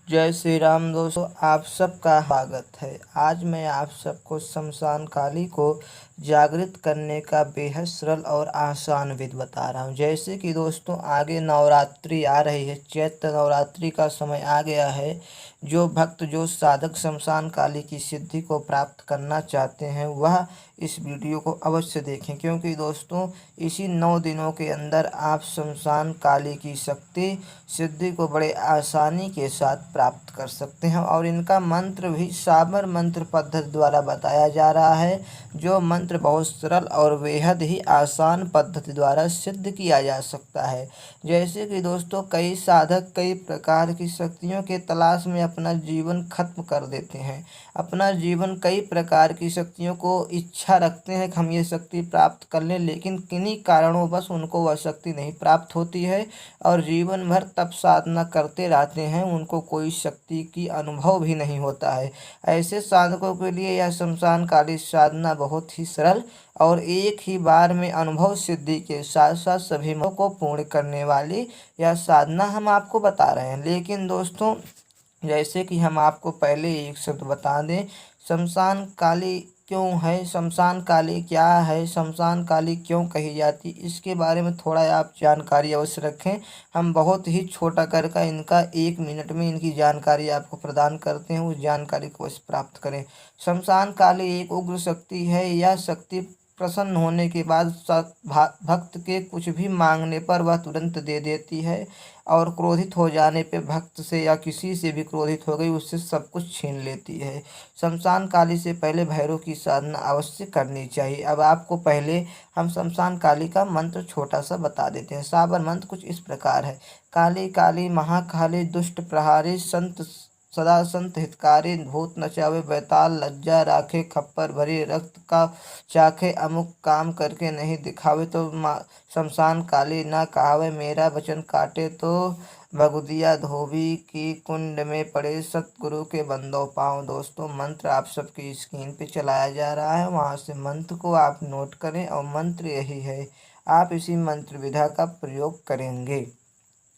जय श्री राम दोस्तों, आप सबका स्वागत है। आज मैं आप सबको शमशान काली को जागृत करने का बेहद सरल और आसान विधि बता रहा हूँ। जैसे कि दोस्तों आगे नवरात्रि आ रही है, चैत्र नवरात्रि का समय आ गया है। जो भक्त जो साधक शमशान काली की सिद्धि को प्राप्त करना चाहते हैं वह इस वीडियो को अवश्य देखें, क्योंकि दोस्तों इसी 9 दिनों के अंदर आप शमशान काली की शक्ति सिद्धि को बड़े आसानी के साथ प्राप्त कर सकते हैं। और इनका मंत्र भी साबर मंत्र पद्धति द्वारा बताया जा रहा है, जो मंत्र बहुत सरल और बेहद ही आसान पद्धति द्वारा सिद्ध किया जा सकता है। जैसे कि दोस्तों कई साधक कई प्रकार की शक्तियों के तलाश में अपना जीवन खत्म कर देते हैं। अपना जीवन कई प्रकार की शक्तियों को इच्छा रखते हैं कि हम ये शक्ति प्राप्त कर लें, लेकिन किन्हीं कारणों बस उनको वह शक्ति नहीं प्राप्त होती है और जीवन भर तप साधना करते रहते हैं, उनको कोई शक्ति की अनुभव भी नहीं होता है। ऐसे साधकों के लिए यह शमशान काली साधना बहुत ही सरल और एक ही बार में अनुभव सिद्धि के साथ साथ सभी को पूर्ण करने वाली यह साधना हम आपको बता रहे हैं। लेकिन दोस्तों जैसे कि हम आपको पहले एक शब्द बता दें, शमशान काली क्यों है, शमशान काली क्या है, शमशान काली क्यों कही जाती, इसके बारे में थोड़ा आप जानकारी अवश्य रखें। हम बहुत ही छोटा करके इनका 1 मिनट में इनकी जानकारी आपको प्रदान करते हैं, उस जानकारी को अवश्य प्राप्त करें। शमशान काली एक उग्र शक्ति है। यह शक्ति प्रसन्न होने के बाद भक्त के कुछ भी मांगने पर वह तुरंत दे देती है, और क्रोधित हो जाने पे भक्त से या किसी से भी क्रोधित हो गई उससे सब कुछ छीन लेती है। शमशान काली से पहले भैरव की साधना अवश्य करनी चाहिए। अब आपको पहले हम शमशान काली का मंत्र छोटा सा बता देते हैं। साबर मंत्र कुछ इस प्रकार है। काली काली महाकाली दुष्ट प्रहारी संत सदा संत हितकारी भूत नचावे बैताल लज्जा राखे खप्पर भरी रक्त का चाखे अमुक काम करके नहीं दिखावे तो शमशान काली ना कहावे मेरा वचन काटे तो भगुदिया धोबी की कुंड में पड़े सतगुरु के बंदो पाँव। दोस्तों मंत्र आप सबकी स्क्रीन पे चलाया जा रहा है, वहाँ से मंत्र को आप नोट करें और मंत्र यही है, आप इसी मंत्र विधा का प्रयोग करेंगे।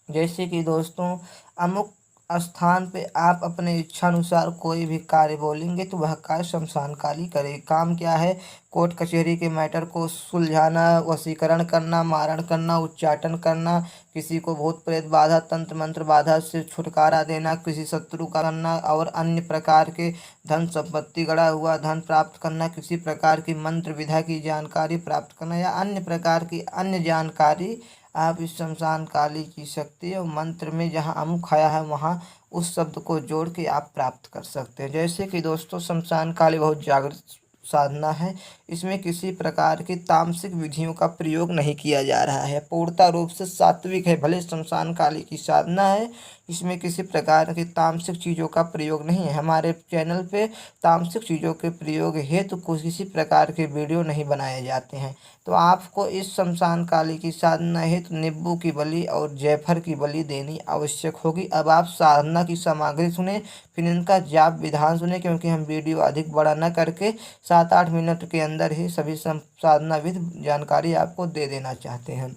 जैसे कि दोस्तों अमुक स्थान पे आप अपने इच्छानुसार कोई भी कार्य बोलेंगे तो वह कार्य शमशान काली करे। काम क्या है? कोर्ट कचहरी के मैटर को सुलझाना, वशीकरण करना, मारण करना, उच्चाटन करना, किसी को भूत प्रेत बाधा तंत्र मंत्र बाधा से छुटकारा देना, किसी शत्रु का करना और अन्य प्रकार के धन संपत्ति गड़ा हुआ धन प्राप्त करना, किसी प्रकार की मंत्र विधा की जानकारी प्राप्त करना या अन्य प्रकार की अन्य जानकारी आप इस शमशान काली की शक्ति और मंत्र में जहाँ अमुक आया है वहाँ उस शब्द को जोड़ के आप प्राप्त कर सकते हैं। जैसे कि दोस्तों शमशान काली बहुत जागृत साधना है, इसमें किसी प्रकार की तामसिक विधियों का प्रयोग नहीं किया जा रहा है, पूर्णतः रूप से सात्विक है। भले शमशान काली की साधना है, इसमें किसी प्रकार की तामसिक चीज़ों का प्रयोग नहीं है। हमारे चैनल पे तामसिक चीज़ों के प्रयोग हेतु किसी प्रकार के वीडियो नहीं बनाए जाते हैं। तो आपको इस शमशान काली की साधना हेतु नींबू की बलि और जयफल की बलि देनी आवश्यक होगी। अब आप साधना की सामग्री सुने, फिर इनका जाप विधान सुने, क्योंकि हम वीडियो अधिक बड़ा न करके 7-8 मिनट के अंदर ही सभी साधना विधि जानकारी आपको दे देना चाहते हैं।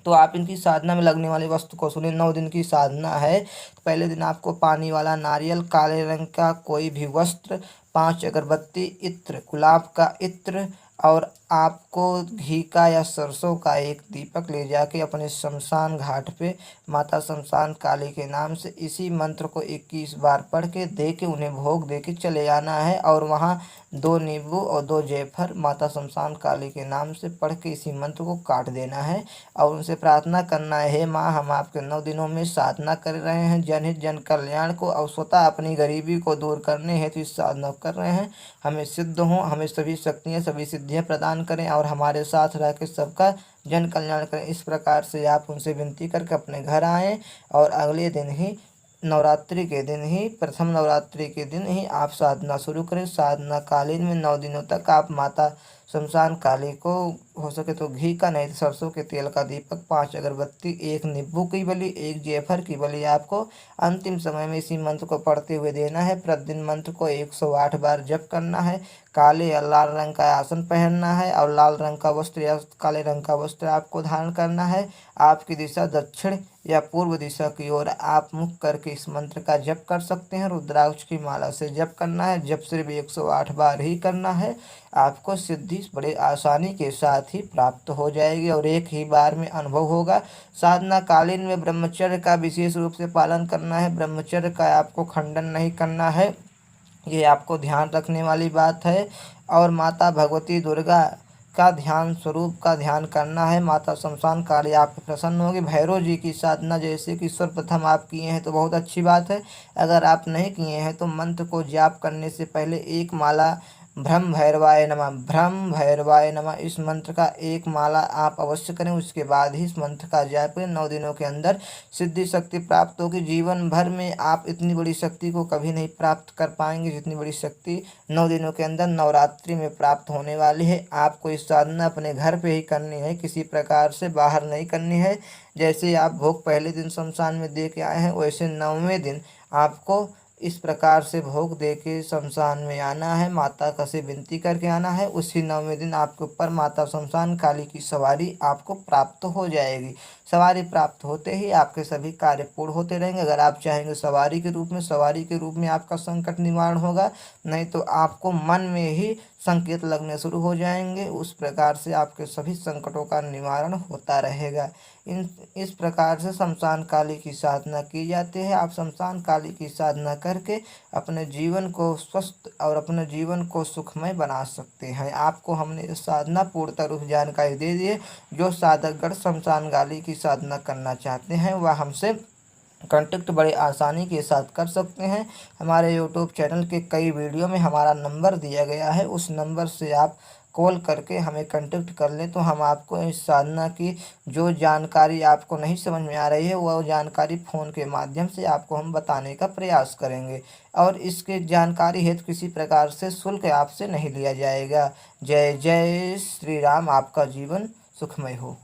तो आप इनकी साधना में लगने वाली वस्तु को सुने। 9 दिन की साधना है, तो पहले दिन आपको पानी वाला नारियल, काले रंग का कोई भी वस्त्र, 5 अगरबत्ती, इत्र, गुलाब का इत्र और आपको घी का या सरसों का एक दीपक ले जाके अपने शमशान घाट पे माता शमशान काली के नाम से इसी मंत्र को 21 बार पढ़ के दे के उन्हें भोग दे के चले जाना है। और वहाँ 2 नींबू और 2 जयफल माता शमशान काली के नाम से पढ़ के इसी मंत्र को काट देना है और उनसे प्रार्थना करना है, हे माँ हम आपके 9 दिनों में साधना कर रहे हैं जनहित जन कल्याण को और स्वतः अपनी गरीबी को दूर करने हेतु इस साधना कर रहे हैं, हमें सिद्ध हों, हमें सभी शक्तियाँ सभी सिद्धियाँ प्रदान करें और हमारे साथ रह के सबका जन कल्याण करें। इस प्रकार से आप उनसे विनती करके अपने घर आएँ और अगले दिन ही नवरात्रि के दिन ही प्रथम नवरात्रि के दिन ही आप साधना शुरू करें। साधना कालीन में 9 दिनों तक आप माता शमशान काली को हो सके तो घी का, नहीं तो सरसों के तेल का दीपक, 5 अगरबत्ती, 1 नींबू की बलि, 1 जेफर की बलि आपको अंतिम समय में इसी मंत्र को पढ़ते हुए देना है। प्रतिदिन मंत्र को 108 बार जप करना है। काले या लाल रंग का आसन पहनना है और लाल रंग का वस्त्र या काले रंग का वस्त्र आपको धारण करना है। आपकी दिशा दक्षिण या पूर्व दिशा की ओर आप मुख करके इस मंत्र का जप कर सकते हैं। रुद्राक्ष की माला से जप करना है। जप सिर्फ 108 बार ही करना है। आपको सिद्धि बड़े आसानी के साथ ही प्राप्त हो जाएगी और एक ही बार में अनुभव होगा। साधना कालीन में ब्रह्मचर्य का विशेष रूप से पालन करना है। ब्रह्मचर्य का आपको खंडन नहीं करना है, ये आपको ध्यान रखने वाली बात है। और माता भगवती दुर्गा का ध्यान, स्वरूप का ध्यान करना है। माता शमशान काली आप पे प्रसन्न होगी। भैरव जी की साधना जैसे कि सर्वप्रथम आप किए हैं तो बहुत अच्छी बात है। अगर आप नहीं किए हैं तो मंत्र को जाप करने से पहले एक माला ब्रह्म भैरवाय नमः, ब्रह्म भैरवाय नमः, इस मंत्र का एक माला आप अवश्य करें। उसके बाद ही इस मंत्र का जाप करें। 9 दिनों के अंदर सिद्धि शक्ति प्राप्त होगी। जीवन भर में आप इतनी बड़ी शक्ति को कभी नहीं प्राप्त कर पाएंगे जितनी बड़ी शक्ति 9 दिनों के अंदर नवरात्रि में प्राप्त होने वाली है। आपको इस साधना अपने घर पे ही करनी है, किसी प्रकार से बाहर नहीं करनी है। जैसे आप भोग पहले दिन शमशान में दे के आए हैं, वैसे 9वें दिन आपको इस प्रकार से भोग दे के शमशान में आना है। माता का से विनती करके आना है। उसी 9वें दिन आपके ऊपर माता शमशान काली की सवारी आपको प्राप्त हो जाएगी। सवारी प्राप्त होते ही आपके सभी कार्य पूर्ण होते रहेंगे। अगर आप चाहेंगे सवारी के रूप में, सवारी के रूप में आपका संकट निवारण होगा, नहीं तो आपको मन में ही संकेत लगने शुरू हो जाएंगे। उस प्रकार से आपके सभी संकटों का निवारण होता रहेगा। इस प्रकार से शमशान काली की साधना की जाती है। आप शमशान काली की साधना करके अपने जीवन को स्वस्थ और अपने जीवन को सुखमय बना सकते हैं। आपको हमने साधना पूर्णतः रूप जानकारी दे दी है। जो साधकगण शमशान काली की साधना करना चाहते हैं वह हमसे कांटेक्ट बड़े आसानी के साथ कर सकते हैं। हमारे यूट्यूब चैनल के कई वीडियो में हमारा नंबर दिया गया है, उस नंबर से आप कॉल करके हमें कांटेक्ट कर लें तो हम आपको इस साधना की जो जानकारी आपको नहीं समझ में आ रही है वह जानकारी फ़ोन के माध्यम से आपको हम बताने का प्रयास करेंगे। और इसके जानकारी हेतु किसी प्रकार से शुल्क आपसे नहीं लिया जाएगा। जय जय श्री राम। आपका जीवन सुखमय हो।